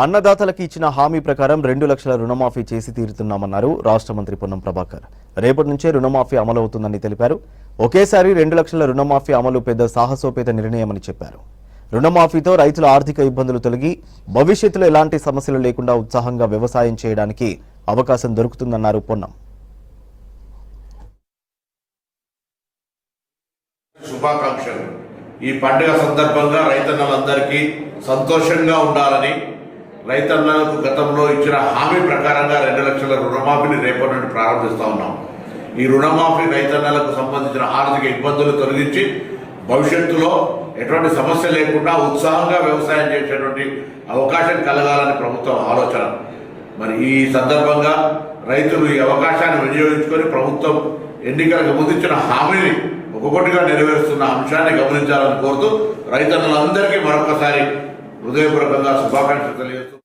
అన్నదాతలకు ఇచ్చిన హామీ ప్రకారం 2 లక్షల రుణమాఫీ చేసి తీరుతున్నామన్నారు రాష్ట్ర మంత్రి పొన్నం ప్రభాకర్. రేపటి నుంచే రుణమాఫీ అమలవుతుందని తెలిపారు. ఒకేసారి 2 లక్షల రుణమాఫీ అమలు పెద్ద సాహసోపేత నిర్ణయమని చెప్పారు. రుణమాఫీతో రైతుల ఆర్థిక ఇబ్బందులు తొలగి భవిష్యత్తులో ఎలాంటి సమస్యలు లేకుండా ఉత్సాహంగా వ్యవసాయం చేయడానికి అవకాశం దొరుకుతుందన్నారు పొన్నం. శుభాకాంక్షలు. ఈ పండుగ సందర్భంగా రైతన్నలందరికీ సంతోషంగా ఉండాలని, రైతన్నలకు గతంలో ఇచ్చిన హామీ ప్రకారంగా 2 లక్షల రుణమాఫీని రేపటి నుండి ప్రారంభిస్తా ఉన్నాం. ఈ రుణమాఫీ రైతన్నలకు సంబంధించిన ఆర్థిక ఇబ్బందులు తొలగించి భవిష్యత్తులో ఎటువంటి సమస్య లేకుండా ఉత్సాహంగా వ్యవసాయం చేసేటువంటి అవకాశం కలగాలని ప్రభుత్వం ఆలోచన. మరి ఈ సందర్భంగా రైతులు ఈ అవకాశాన్ని వినియోగించుకొని ప్రభుత్వం ఎన్నికలకు ముందు ఇచ్చిన హామీని ఒక్కొక్కటిగా నెరవేరుస్తున్న అంశాన్ని గమనించాలని కోరుతూ రైతన్నలందరికీ మరొకసారి హృదయపూర్వకంగా శుభాకాంక్షలు తెలియజేస్తూ